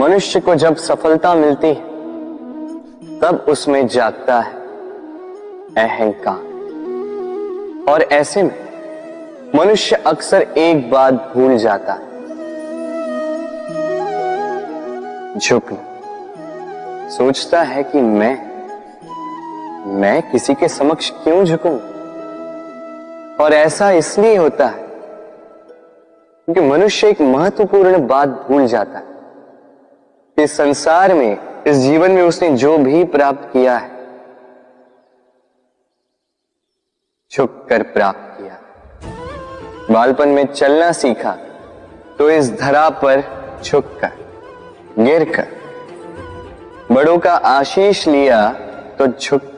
मनुष्य को जब सफलता मिलती है तब उसमें जागता है अहंकार, और ऐसे में मनुष्य अक्सर एक बात भूल जाता है, झुकना। सोचता है कि मैं किसी के समक्ष क्यों झुकूं? और ऐसा इसलिए होता है क्योंकि मनुष्य एक महत्वपूर्ण बात भूल जाता है कि संसार में, इस जीवन में उसने जो भी प्राप्त किया है झुक कर प्राप्त किया। बालपन में चलना सीखा तो इस धरा पर झुककर, गिरकर। बड़ों का आशीष लिया तो झुककर।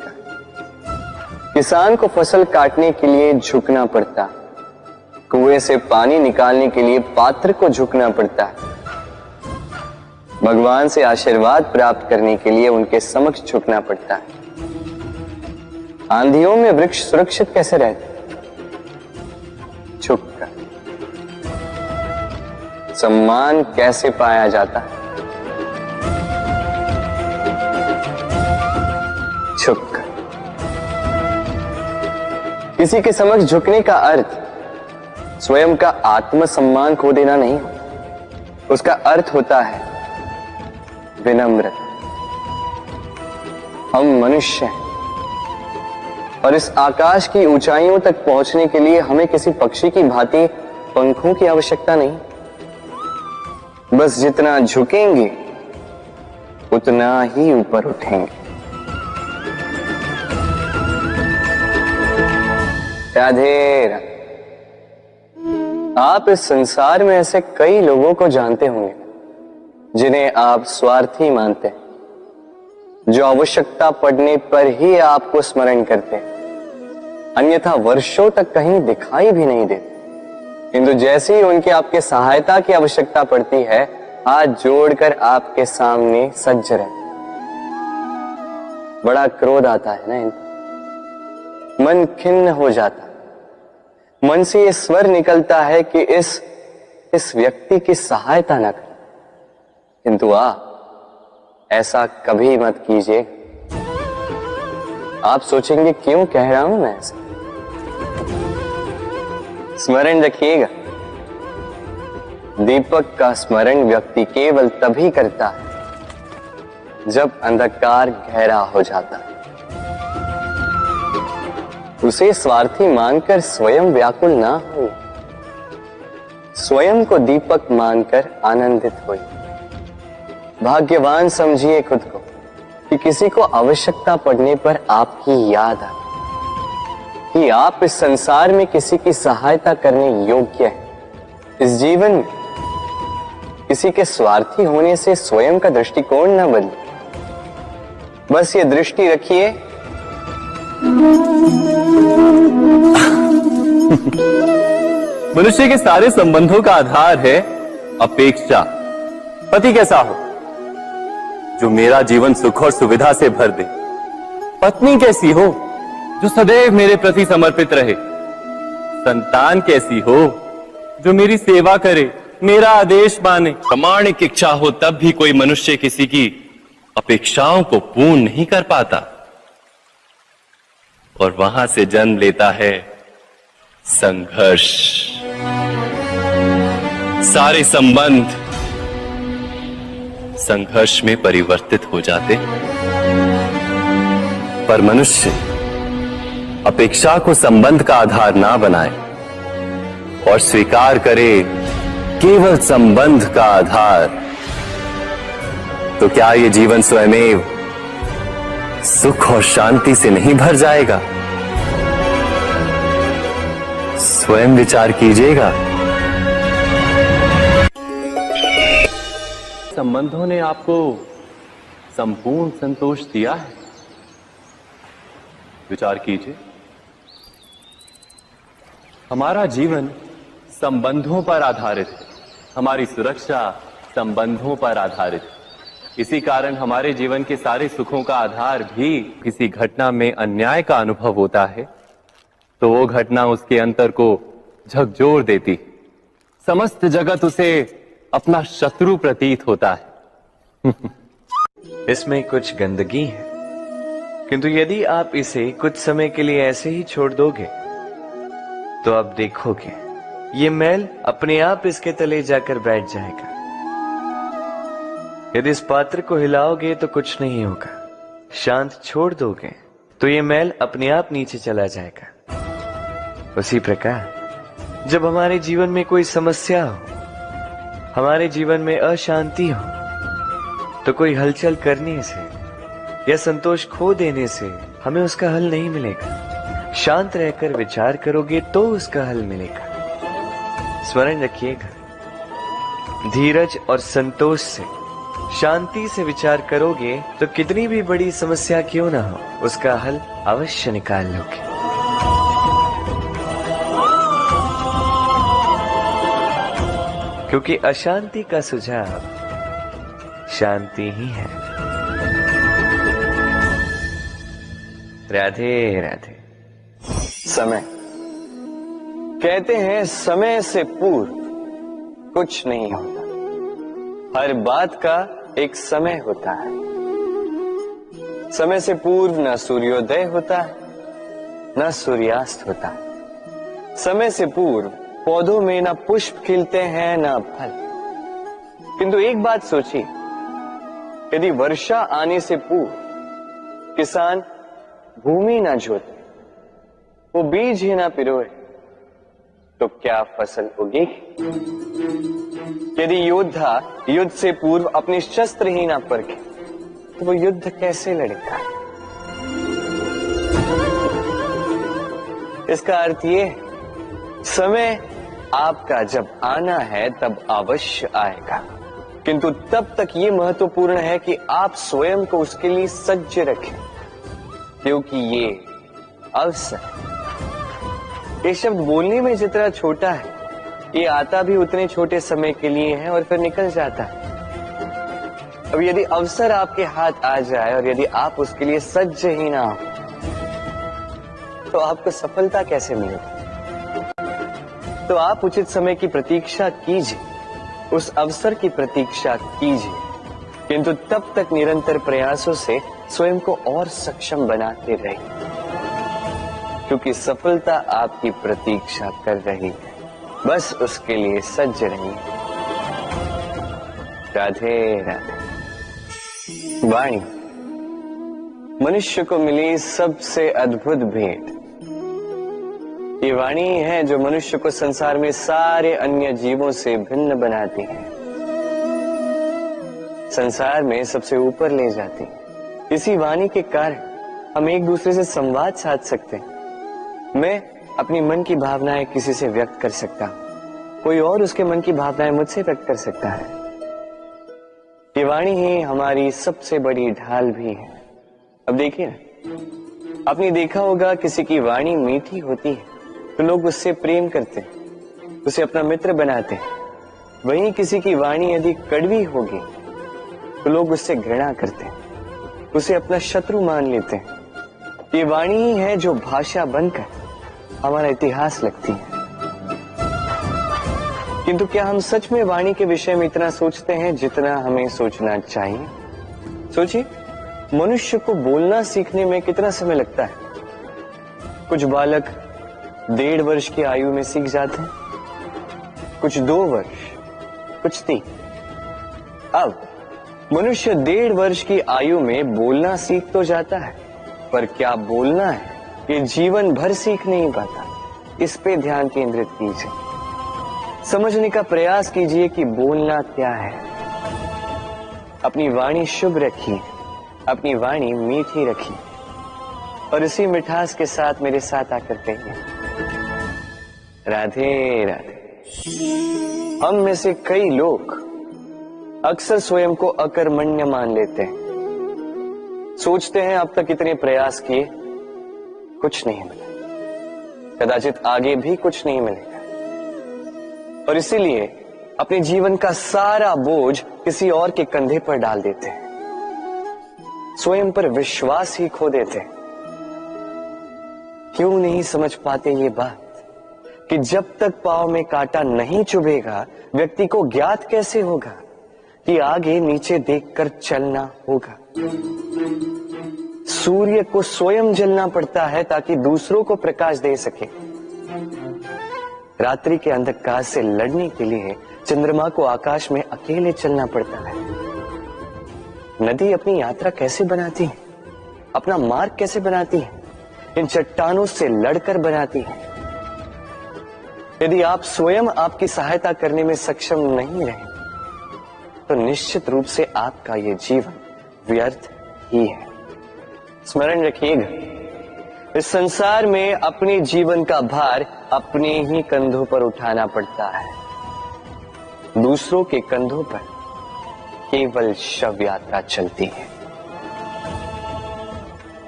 किसान को फसल काटने के लिए झुकना पड़ता, कुएं से पानी निकालने के लिए पात्र को झुकना पड़ता है। भगवान से आशीर्वाद प्राप्त करने के लिए उनके समक्ष झुकना पड़ता है। आंधियों में वृक्ष सुरक्षित कैसे रहते? झुककर। सम्मान कैसे पाया जाता है? झुककर। किसी के समक्ष झुकने का अर्थ स्वयं का आत्मसम्मान खो देना नहीं, उसका अर्थ होता है विनम्रता। हम मनुष्य हैं और इस आकाश की ऊंचाइयों तक पहुंचने के लिए हमें किसी पक्षी की भांति पंखों की आवश्यकता नहीं। बस जितना झुकेंगे उतना ही ऊपर उठेंगे। राधे राधे। आप इस संसार में ऐसे कई लोगों को जानते होंगे जिन्हें आप स्वार्थी मानते हैं, जो आवश्यकता पड़ने पर ही आपको स्मरण करते हैं, अन्यथा वर्षों तक कहीं दिखाई भी नहीं देते, किंतु जैसे ही उनकी आपके सहायता की आवश्यकता पड़ती है हाथ जोड़कर आपके सामने सज्ज रहते। बड़ा क्रोध आता है ना इनको, मन खिन्न हो जाता है, मन से ये स्वर निकलता है कि इस व्यक्ति की सहायता न करें, किंतु ऐसा कभी मत कीजिए। आप सोचेंगे क्यों कह रहा हूं मैं ऐसा? स्मरण रखिएगा, दीपक का स्मरण व्यक्ति केवल तभी करता है जब अंधकार गहरा हो जाता है। उसे स्वार्थी मानकर स्वयं व्याकुल ना हो, स्वयं को दीपक मानकर आनंदित होइए। भाग्यवान समझिए खुद को कि किसी को आवश्यकता पड़ने पर आपकी याद आए, कि आप इस संसार में किसी की सहायता करने योग्य हैं। इस जीवन में किसी के स्वार्थी होने से स्वयं का दृष्टिकोण न बदले। बस ये दृष्टि रखिए, मनुष्य के सारे संबंधों का आधार है अपेक्षा। पति कैसा हो जो मेरा जीवन सुख और सुविधा से भर दे, पत्नी कैसी हो जो सदैव मेरे प्रति समर्पित रहे, संतान कैसी हो जो मेरी सेवा करे, मेरा आदेश माने। प्रामाणिक इच्छा हो तब भी कोई मनुष्य किसी की अपेक्षाओं को पूर्ण नहीं कर पाता, और वहां से जन्म लेता है संघर्ष। सारे संबंध संघर्ष में परिवर्तित हो जाते, पर मनुष्य अपेक्षा को संबंध का आधार ना बनाए और स्वीकार करे केवल संबंध का आधार, तो क्या ये जीवन स्वयमेव सुख और शांति से नहीं भर जाएगा? स्वयं विचार कीजिएगा। संबंधों ने आपको संपूर्ण संतोष दिया है? विचार कीजिए। हमारा जीवन संबंधों पर आधारित है, हमारी सुरक्षा संबंधों पर आधारित है। इसी कारण हमारे जीवन के सारे सुखों का आधार भी किसी घटना में अन्याय का अनुभव होता है तो वो घटना उसके अंतर को झकझोर देती, समस्त जगत उसे अपना शत्रु प्रतीत होता है। इसमें कुछ गंदगी है, किंतु यदि आप इसे कुछ समय के लिए ऐसे ही छोड़ दोगे तो आप देखोगे ये मैल अपने आप इसके तले जाकर बैठ जाएगा। यदि इस पात्र को हिलाओगे तो कुछ नहीं होगा, शांत छोड़ दोगे तो ये मैल अपने आप नीचे चला जाएगा। उसी प्रकार जब हमारे जीवन में कोई समस्या हो, हमारे जीवन में अशांति हो, तो कोई हलचल करने से या संतोष खो देने से हमें उसका हल नहीं मिलेगा। शांत रहकर विचार करोगे तो उसका हल मिलेगा। स्मरण रखिएगा, धीरज और संतोष से, शांति से विचार करोगे तो कितनी भी बड़ी समस्या क्यों ना हो, उसका हल अवश्य निकाल लोगे। क्योंकि अशांति का सुझाव शांति ही है। राधे राधे। समय, कहते हैं समय से पूर्व कुछ नहीं होता, हर बात का एक समय होता है। समय से पूर्व न सूर्योदय होता है, न सूर्यास्त होता है। समय से पूर्व पौधों में न पुष्प खिलते हैं न फल। किंतु एक बात सोचिए, यदि वर्षा आने से पूर्व किसान भूमि ना जोते, वो बीज ही ना पिरोए, तो क्या फसल उगेगी? यदि योद्धा युद्ध से पूर्व अपने शस्त्र ही ना परखे, तो वो युद्ध कैसे लड़ेगा? इसका अर्थ ये, समय आपका जब आना है तब अवश्य आएगा, किंतु तब तक ये महत्वपूर्ण है कि आप स्वयं को उसके लिए सज्ज रखें, क्योंकि ये अवसर, ये शब्द बोलने में जितना छोटा है, ये आता भी उतने छोटे समय के लिए है और फिर निकल जाता है। अब यदि अवसर आपके हाथ आ जाए और यदि आप उसके लिए सज्ज ही ना हो, तो आपको सफलता कैसे मिलेगी? तो आप उचित समय की प्रतीक्षा कीजिए, उस अवसर की प्रतीक्षा कीजिए, किंतु तब तक निरंतर प्रयासों से स्वयं को और सक्षम बनाते रहिए, क्योंकि सफलता आपकी प्रतीक्षा कर रही है। बस उसके लिए सज्ज रहिए। राधे राधे। वाणी मनुष्य को मिली सबसे अद्भुत भेंट। ये वाणी है जो मनुष्य को संसार में सारे अन्य जीवों से भिन्न बनाती है, संसार में सबसे ऊपर ले जाती है। इसी वाणी के कारण हम एक दूसरे से संवाद साध सकते हैं। मैं अपनी मन की भावनाएं किसी से व्यक्त कर सकता हूं, कोई और उसके मन की भावनाएं मुझसे व्यक्त कर सकता है। ये वाणी ही हमारी सबसे बड़ी ढाल भी है। अब देखिए ना, आपने देखा होगा किसी की वाणी मीठी होती है तो लोग उससे प्रेम करते हैं, उसे अपना मित्र बनाते हैं। वहीं किसी की वाणी यदि कड़वी होगी तो लोग उससे घृणा करते हैं, उसे अपना शत्रु मान लेते हैं। ये वाणी ही है जो भाषा बनकर हमारा इतिहास लिखती है। किंतु क्या हम सच में वाणी के विषय में इतना सोचते हैं जितना हमें सोचना चाहिए? सोचिए, मनुष्य को बोलना सीखने में कितना समय लगता है। कुछ बालक 1.5 वर्ष की आयु में सीख जाते हैं, कुछ 2 वर्ष, कुछ 3। अब मनुष्य 1.5 वर्ष की आयु में बोलना सीख तो जाता है, पर क्या बोलना है ये जीवन भर सीख नहीं पाता। इस पे ध्यान केंद्रित कीजिए, समझने का प्रयास कीजिए कि बोलना क्या है। अपनी वाणी शुभ रखिए, अपनी वाणी मीठी रखिए, और इसी मिठास के साथ मेरे साथ आकर कहिए, राधे राधे। हम में से कई लोग अक्सर स्वयं को अकर्मण्य मान लेते हैं, सोचते हैं अब तक इतने प्रयास किए, कुछ नहीं मिला, कदाचित आगे भी कुछ नहीं मिलेगा, और इसीलिए अपने जीवन का सारा बोझ किसी और के कंधे पर डाल देते हैं, स्वयं पर विश्वास ही खो देते हैं। क्यों नहीं समझ पाते ये बात कि जब तक पांव में कांटा नहीं चुभेगा व्यक्ति को ज्ञात कैसे होगा कि आगे नीचे देखकर चलना होगा। सूर्य को स्वयं जलना पड़ता है ताकि दूसरों को प्रकाश दे सके। रात्रि के अंधकार से लड़ने के लिए चंद्रमा को आकाश में अकेले चलना पड़ता है। नदी अपनी यात्रा कैसे बनाती है, अपना मार्ग कैसे बनाती है? इन चट्टानों से लड़कर बनाती है। यदि आप स्वयं आपकी सहायता करने में सक्षम नहीं रहे तो निश्चित रूप से आपका यह जीवन व्यर्थ ही है। स्मरण रखिएगा, इस संसार में अपने जीवन का भार अपने ही कंधों पर उठाना पड़ता है। दूसरों के कंधों पर केवल शव यात्रा चलती है।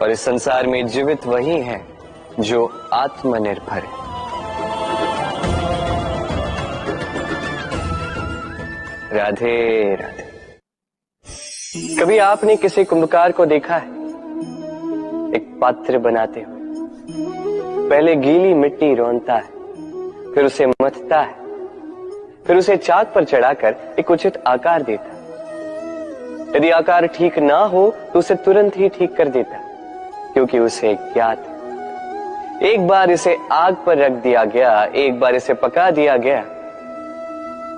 और इस संसार में जीवित वही है जो आत्मनिर्भर है। राधे राधे। कभी आपने किसी कुंभकार को देखा है? एक पात्र बनाते हुए पहले गीली मिट्टी रौंदता है, फिर उसे मथता है, फिर उसे चाक पर चढ़ाकर एक उचित आकार देता है। यदि आकार ठीक ना हो तो उसे तुरंत ही ठीक कर देता है, क्योंकि उसे ज्ञात है। एक बार इसे आग पर रख दिया गया, एक बार इसे पका दिया गया,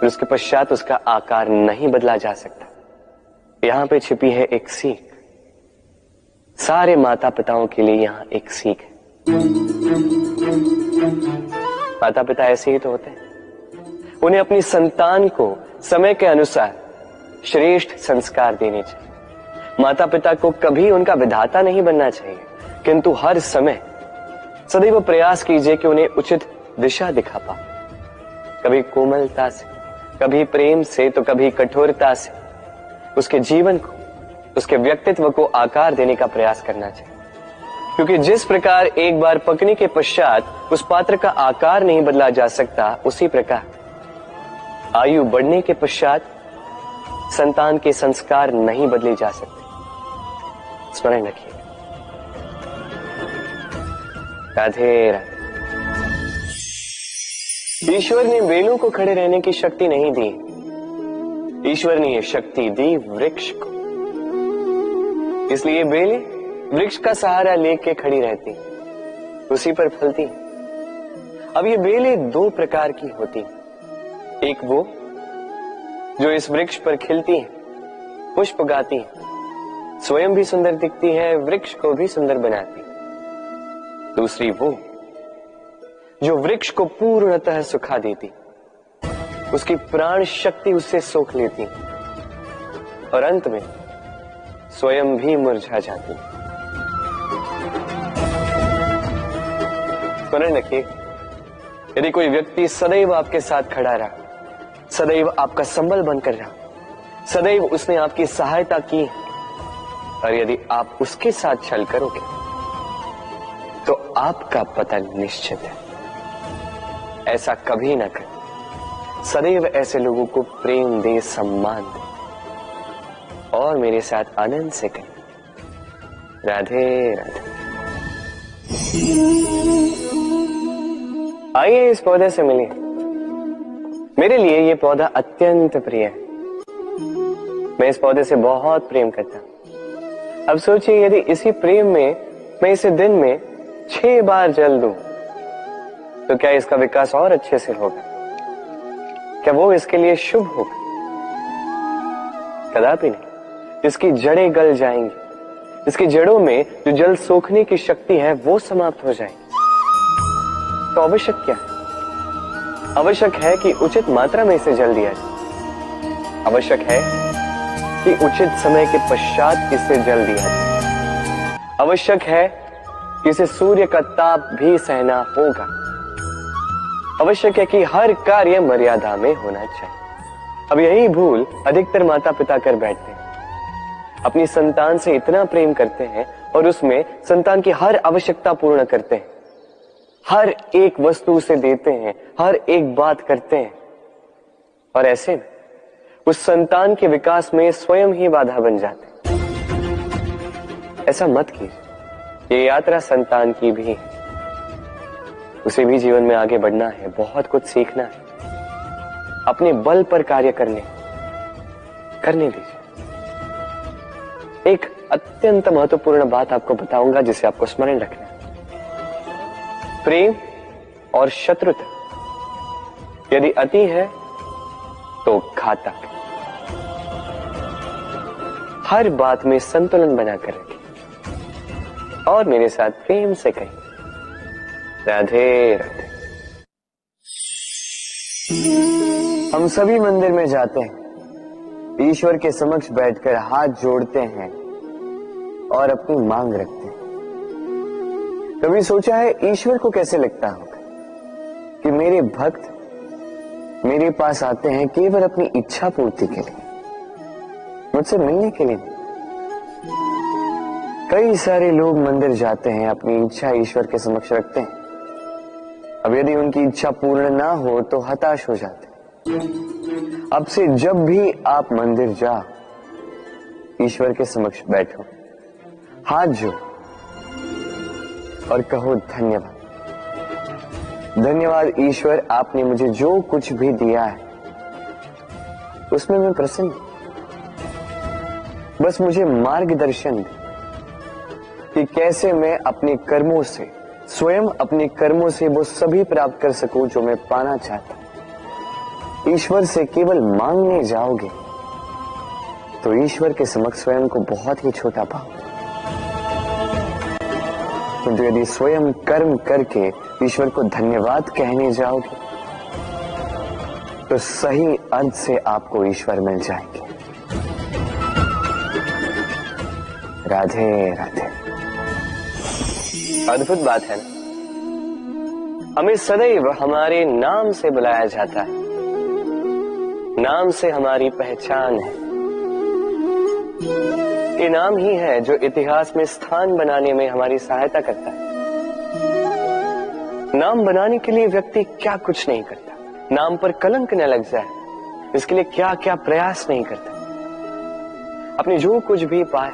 फिर उसके पश्चात उसका आकार नहीं बदला जा सकता। यहां पे छिपी है एक सीख। सारे माता पिताओं के लिए यहां एक सीख है। माता पिता ऐसे ही तो होते हैं। उन्हें अपनी संतान को समय के अनुसार श्रेष्ठ संस्कार देने चाहिए। माता पिता को कभी उनका विधाता नहीं बनना चाहिए, किंतु हर समय सदैव प्रयास कीजिए कि उन्हें उचित दिशा दिखा पाओ। कभी कोमलता से, कभी प्रेम से, तो कभी कठोरता से उसके जीवन को, उसके व्यक्तित्व को आकार देने का प्रयास करना चाहिए। क्योंकि जिस प्रकार एक बार पकने के पश्चात उस पात्र का आकार नहीं बदला जा सकता, उसी प्रकार आयु बढ़ने के पश्चात संतान के संस्कार नहीं बदले जा सकते। स्मरण रखिए। राधे राधे। ईश्वर ने बेलों को खड़े रहने की शक्ति नहीं दी, ईश्वर ने यह शक्ति दी वृक्ष को। इसलिए बेलें वृक्ष का सहारा लेके खड़ी रहती, उसी पर फलती। अब ये बेलें दो प्रकार की होती। एक वो जो इस वृक्ष पर खिलती है, पुष्प गाती है, स्वयं भी सुंदर दिखती है, वृक्ष को भी सुंदर बनाती। दूसरी वो जो वृक्ष को पूर्णतः सुखा देती, उसकी प्राण शक्ति उससे सोख लेती और अंत में स्वयं भी मुरझा जाती। स्मरण रखिए, यदि कोई व्यक्ति सदैव आपके साथ खड़ा रहा, सदैव आपका संबल बनकर रहा, सदैव उसने आपकी सहायता की, और यदि आप उसके साथ छल करोगे तो आपका पतन निश्चित है। ऐसा कभी ना करें। सदैव ऐसे लोगों को प्रेम दे, सम्मान दे और मेरे साथ आनंद से कहें राधे राधे। आइए इस पौधे से मिलिए। मेरे लिए ये पौधा अत्यंत प्रिय है। मैं इस पौधे से बहुत प्रेम करता हूं। अब सोचिए, यदि इसी प्रेम में मैं इसे दिन में 6 बार जल दूं तो क्या इसका विकास और अच्छे से होगा? क्या वो इसके लिए शुभ होगा? कदापि नहीं। इसकी जड़ें गल जाएंगी, इसकी जड़ों में जो जल सोखने की शक्ति है वो समाप्त हो जाएगी। तो आवश्यक क्या है? आवश्यक है कि उचित मात्रा में इसे जल दिया जाए। आवश्यक है कि उचित समय के पश्चात इसे जल दिया जाए। आवश्यक है कि इसे सूर्य का ताप भी सहना होगा। आवश्यक है कि हर कार्य मर्यादा में होना चाहिए। अब यही भूल अधिकतर माता पिता कर बैठते हैं। अपनी संतान से इतना प्रेम करते हैं और उसमें संतान की हर आवश्यकता पूर्ण करते हैं, हर एक वस्तु उसे देते हैं, हर एक बात करते हैं, और ऐसे में उस संतान के विकास में स्वयं ही बाधा बन जाते हैं। ऐसा मत कीजिए। ये यात्रा संतान की भी है। उसे भी जीवन में आगे बढ़ना है, बहुत कुछ सीखना है, अपने बल पर कार्य करने, करने दीजिए। एक अत्यंत महत्वपूर्ण बात आपको बताऊंगा जिसे आपको स्मरण रखना है। प्रेम और शत्रुता यदि अति है तो घातक। हर बात में संतुलन बनाकर रखिए और मेरे साथ प्रेम से कहिए, राधे राधे। हम सभी मंदिर में जाते हैं, ईश्वर के समक्ष बैठकर हाथ जोड़ते हैं और अपनी मांग रखते हैं। कभी सोचा है ईश्वर को कैसे लगता होगा कि मेरे भक्त मेरे पास आते हैं केवल अपनी इच्छा पूर्ति के लिए, मुझसे मिलने के लिए। कई सारे लोग मंदिर जाते हैं, अपनी इच्छा ईश्वर के समक्ष रखते हैं। अब यदि उनकी इच्छा पूर्ण ना हो तो हताश हो जाते हैं। अब से जब भी आप मंदिर जाओ, ईश्वर के समक्ष बैठो, हाथ जोड़ो और कहो धन्यवाद। धन्यवाद ईश्वर, आपने मुझे जो कुछ भी दिया है उसमें मैं प्रसन्न हूं। बस मुझे मार्गदर्शन दे कि कैसे मैं अपने कर्मों से, स्वयं अपने कर्मों से वो सभी प्राप्त कर सकूं जो मैं पाना चाहता हूं। ईश्वर से केवल मांगने जाओगे तो ईश्वर के समक्ष स्वयं को बहुत ही छोटा पाओगे, किंतु यदि स्वयं कर्म करके ईश्वर को धन्यवाद कहने जाओगे तो सही अर्थ से आपको ईश्वर मिल जाएंगे। राधे राधे। अद्भुत बात है ना, हमें सदैव हमारे नाम से बुलाया जाता है, नाम से हमारी पहचान है। ये नाम ही है जो इतिहास में स्थान बनाने में हमारी सहायता करता है। नाम बनाने के लिए व्यक्ति क्या कुछ नहीं करता, नाम पर कलंक न लग जाए इसके लिए क्या क्या प्रयास नहीं करता। अपने जो कुछ भी पाए,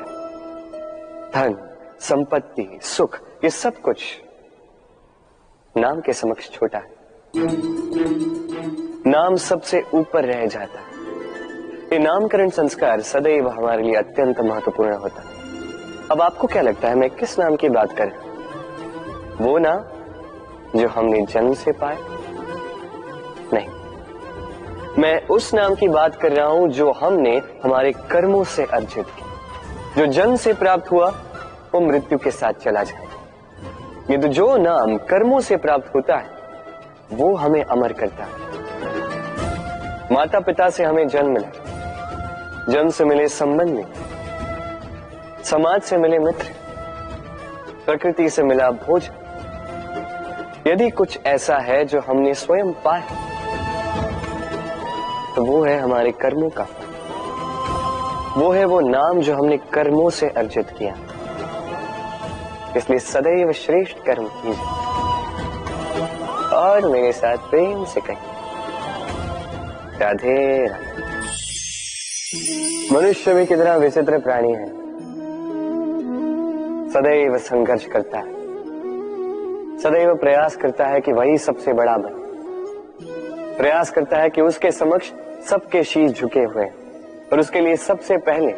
धन, संपत्ति, सुख, ये सब कुछ नाम के समक्ष छोटा है। नाम सबसे ऊपर रह जाता है। ये नामकरण संस्कार सदैव हमारे लिए अत्यंत महत्वपूर्ण होता है। अब आपको क्या लगता है मैं किस नाम की बात कर रहा हूं? वो नाम जो हमने जन्म से पाया? नहीं, मैं उस नाम की बात कर रहा हूं जो हमने हमारे कर्मों से अर्जित किया। जो जन्म से प्राप्त हुआ वो मृत्यु के साथ चला जाए, ये तो जो नाम कर्मों से प्राप्त होता है वो हमें अमर करता है। माता पिता से हमें जन्म मिला, जन्म से मिले संबंधी, समाज से मिले मित्र, प्रकृति से मिला भोजन। यदि कुछ ऐसा है जो हमने स्वयं पाया तो वो है हमारे कर्मों का, वो है वो नाम जो हमने कर्मों से अर्जित किया। इसलिए सदैव श्रेष्ठ कर्म कीजिए और मेरे साथ प्रेम से कहिए, राधे राधे। मनुष्य भी कितना विचित्र प्राणी है, सदैव संघर्ष करता है, सदैव प्रयास करता है कि वही सबसे बड़ा बने, प्रयास करता है कि उसके समक्ष सबके शीश झुके हुए और उसके लिए सबसे पहले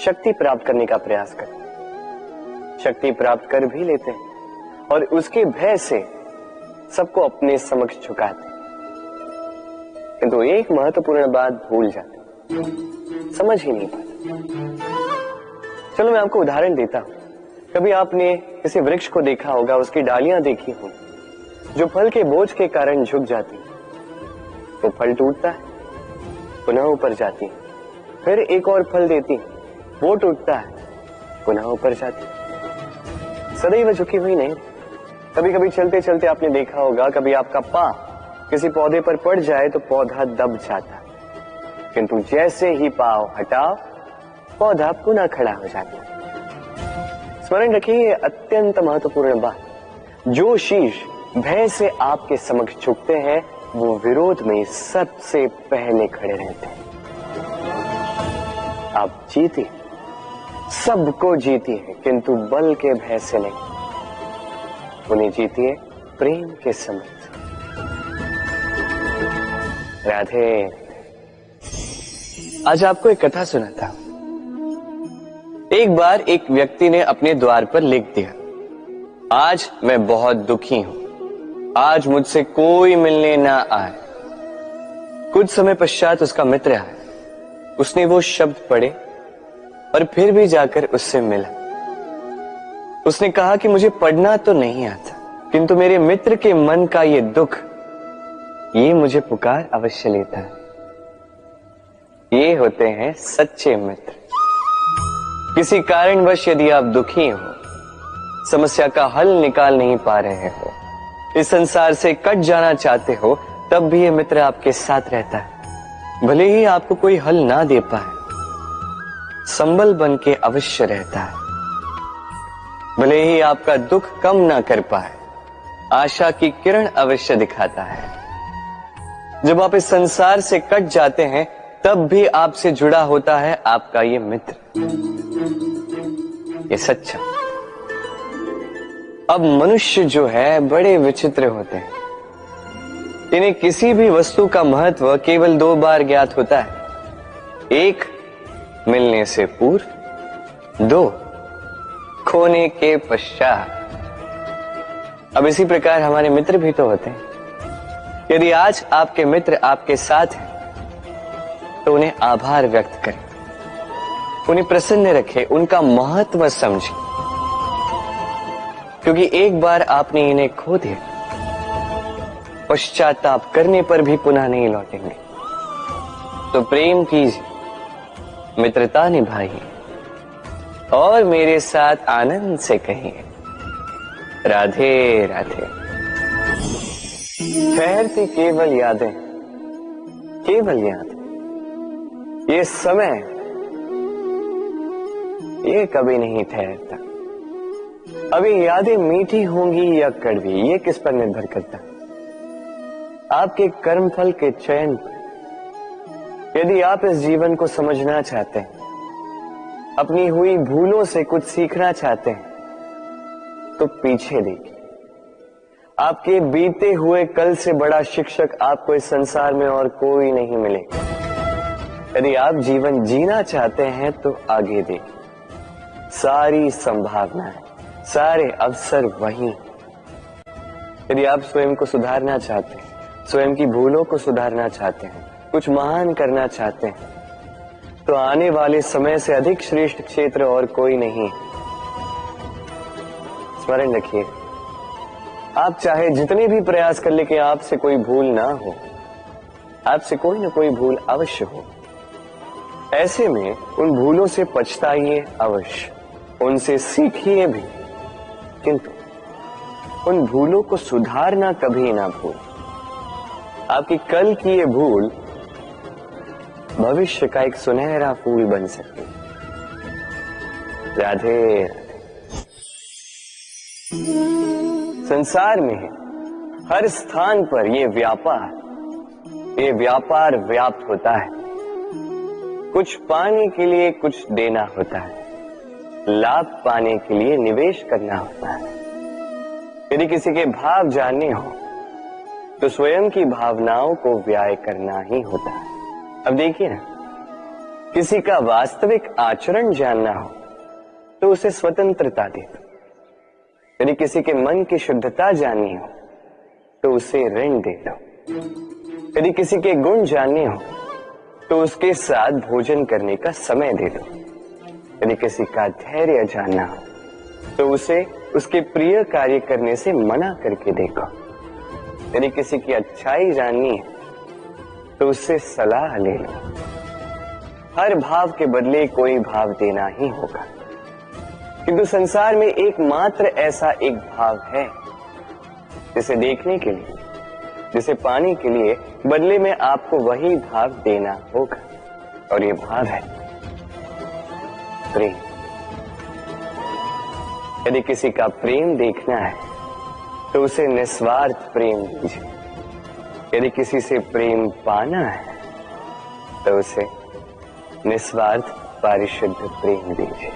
शक्ति प्राप्त करने का प्रयास करते। शक्ति प्राप्त कर भी लेते हैं और उसके भय से सबको अपने समक्ष झुकाते, किंतु एक महत्वपूर्ण बात भूल जाते, समझ ही नहीं पाते। चलो मैं आपको उदाहरण देता हूं। कभी आपने किसी वृक्ष को देखा होगा, उसकी डालियां देखी होंगी जो फल के बोझ के कारण झुक जाती, वो फल टूटता है, पुनः ऊपर जाती है, फिर एक और फल देती है, वो टूटता है, पुनः ऊपर जाती है, सदैव झुकी हुई नहीं। कभी कभी चलते चलते आपने देखा होगा, कभी आपका पांव किसी पौधे पर पड़ जाए तो पौधा दब जाता है, किंतु जैसे ही पांव हटाओ पौधा पुनः खड़ा हो जाता है। स्मरण रखिए ये अत्यंत महत्वपूर्ण बात, जो शीश भय से आपके समक्ष झुकते हैं वो विरोध में सबसे पहले खड़े रहते हैं। आप जीते, सबको जीती है, किंतु बल के भय से नहीं, उन्हें जीतिए प्रेम के समक्ष। राधे। आज आपको एक कथा सुनाता हूं। एक बार एक व्यक्ति ने अपने द्वार पर लिख दिया, आज मैं बहुत दुखी हूं, आज मुझसे कोई मिलने ना आए। कुछ समय पश्चात उसका मित्र आया, उसने वो शब्द पढ़े और फिर भी जाकर उससे मिला। उसने कहा कि मुझे पढ़ना तो नहीं आता, किंतु मेरे मित्र के मन का ये दुख, ये मुझे पुकार अवश्य लेता है। ये होते हैं सच्चे मित्र। किसी कारणवश यदि आप दुखी हो, समस्या का हल निकाल नहीं पा रहे हो, इस संसार से कट जाना चाहते हो, तब भी ये मित्र आपके साथ रहता है। भले ही आपको कोई हल ना दे पाए, संबल बन के अवश्य रहता है। भले ही आपका दुख कम ना कर पाए, आशा की किरण अवश्य दिखाता है। जब आप इस संसार से कट जाते हैं, तब भी आपसे जुड़ा होता है आपका ये मित्र, ये सच्चा। अब मनुष्य जो है बड़े विचित्र होते हैं। इन्हें किसी भी वस्तु का महत्व केवल 2 बार ज्ञात होता है। 1 मिलने से पूर्व, 2 खोने के पश्चात। अब इसी प्रकार हमारे मित्र भी तो होते हैं। यदि आज आपके मित्र आपके साथ हैं, तो उन्हें आभार व्यक्त करें, उन्हें प्रसन्न रखें, उनका महत्व समझें, क्योंकि एक बार आपने इन्हें खो दिया, पश्चाताप करने पर भी पुनः नहीं लौटेंगे। तो प्रेम कीजिए, मित्रता निभाइए और मेरे साथ आनंद से कहिए, राधे राधे। ठहरती केवल यादें, केवल यादें। ये समय, ये कभी नहीं ठहरता। अभी यादें मीठी होंगी या कड़वी, ये किस पर निर्भर करता है? आपके कर्मफल के चयन पर। यदि आप इस जीवन को समझना चाहते हैं, अपनी हुई भूलों से कुछ सीखना चाहते हैं, तो पीछे देखिए। आपके बीते हुए कल से बड़ा शिक्षक आपको इस संसार में और कोई नहीं मिलेगा। यदि आप जीवन जीना चाहते हैं, तो आगे देखिए। सारी संभावनाएं, सारे अवसर वहीं। यदि आप स्वयं को सुधारना चाहते हैं, स्वयं की भूलों को सुधारना चाहते हैं, कुछ महान करना चाहते हैं, तो आने वाले समय से अधिक श्रेष्ठ क्षेत्र और कोई नहीं। स्मरण रखिए, आप चाहे जितने भी प्रयास कर ले कि आपसे कोई भूल ना हो, आपसे कोई ना कोई भूल अवश्य हो। ऐसे में उन भूलों से पछताइए अवश्य, उनसे सीखिए भी, किंतु उन भूलों को सुधारना कभी ना भूल। आपकी कल की ये भूल भविष्य का एक सुनहरा फूल बन सकती है। राधे राधे। संसार में हर स्थान पर ये व्यापार व्याप्त होता है। कुछ पाने के लिए कुछ देना होता है, लाभ पाने के लिए निवेश करना होता है। यदि किसी के भाव जानने हो, तो स्वयं की भावनाओं को व्याय करना ही होता है। अब देखिए ना, किसी का वास्तविक आचरण जानना हो, तो उसे स्वतंत्रता दे दो। यदि किसी के मन की शुद्धता जाननी हो, तो उसे ऋण दे दो। यदि किसी के गुण जानने हो, तो उसके साथ भोजन करने का समय दे दो। यदि किसी का धैर्य जानना हो, तो उसे उसके प्रिय कार्य करने से मना करके देखो। यदि किसी की अच्छाई जाननी है, तो उससे सलाह ले लो। हर भाव के बदले कोई भाव देना ही होगा, किंतु संसार में एकमात्र ऐसा एक भाव है, जिसे देखने के लिए, जिसे पाने के लिए बदले में आपको वही भाव देना होगा, और ये भाव है प्रेम। यदि किसी का प्रेम देखना है, तो उसे निस्वार्थ प्रेम दीजिए। यदि किसी से प्रेम पाना है, तो उसे निस्वार्थ पारिशुद्ध प्रेम दीजिए।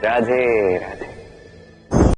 राधे राधे।